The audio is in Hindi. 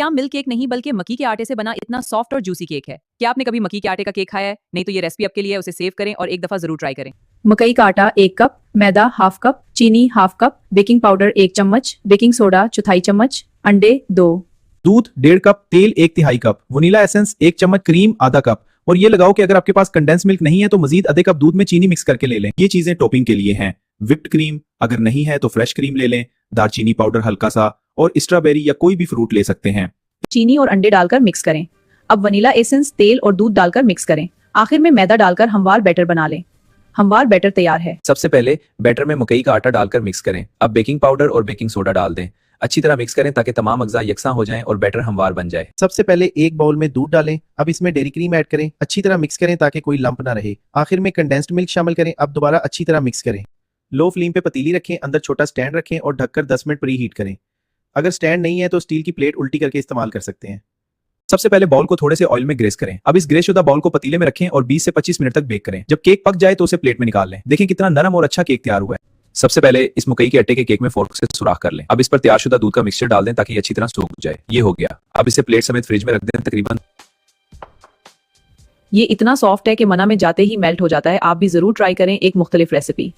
क्या मिल्क केक नहीं बल्कि मक्की के आटे से बना इतना सॉफ्ट और जूसी केक है। क्या आपने कभी मक्की के आटे का केक खाया है? नहीं तो ये रेसिपी आपके लिए है, उसे सेव करें और एक दफा जरूर ट्राई करें। मकई का आटा 1 कप, मैदा हाफ कप, चीनी हाफ कप, बेकिंग पाउडर 1 चम्मच, बेकिंग सोडा चौथाई चम्मच, अंडे 2, दूध 1.5 कप, तेल 1/3 कप, वनीला एसेंस 1 चम्मच, क्रीम आधा कप। और ये लगाओ कि अगर आपके पास कंडेंस मिल्क नहीं है तो मजीद आधे कप दूध में चीनी मिक्स करके ले लें। ये चीजें टॉपिंग के लिए हैं। विप्ड क्रीम अगर नहीं है तो फ्रेश क्रीम ले लें। दालचीनी पाउडर हल्का सा और स्ट्रॉबेरी या कोई भी फ्रूट ले सकते हैं। चीनी और अंडे डालकर मिक्स करें। अब वनीला एसेंस, तेल और दूध डालकर मिक्स करें। आखिर में मैदा डालकर हमवार बैटर बना लें। हमवार बैटर तैयार है। सबसे पहले बैटर में मकई का आटा डालकर मिक्स करें। अब बेकिंग पाउडर और बेकिंग सोडा डाल दें। अच्छी तरह मिक्स करें ताकि तमाम अज्जा यकसा हो जाएं और बैटर हमवार बन जाए। सबसे पहले एक बाउल में दूध डालें। अब इसमें डेयरी क्रीम ऐड करें। अच्छी तरह मिक्स करें ताकि कोई लंप ना रहे। आखिर में कंडेंस्ड मिल्क शामिल करें। अब दोबारा अच्छी तरह मिक्स करें। लो फ्लेम पे पतीली रखें, अंदर छोटा स्टैंड रखें और ढककर 10 मिनट प्री हीट करें। अगर स्टैंड नहीं है तो स्टील की प्लेट उल्टी करके इस्तेमाल कर सकते हैं। सबसे पहले बाउल को थोड़े से ऑयल में ग्रेस करें। अब इस ग्रेस शुदा बाउल को पतीले में रखें और 20 से 25 मिनट तक बेक करें। जब केक पक जाए तो उसे प्लेट में निकाल लें। देखें कितना नरम और अच्छा केक तैयार हुआ है। सबसे पहले इस मकई के आटे के केक में फोर्क से सुराख कर लें। अब इस पर तैयार शुदा दूध का मिक्सचर डाल दें ताकि अच्छी तरह सूख जाए। ये हो गया। अब इसे प्लेट समेत फ्रिज में रख दें। तकरीबन ये इतना सॉफ्ट है कि मना में जाते ही मेल्ट हो जाता है। आप भी जरूर ट्राई करें एक मुख्तलिफ रेसिपी।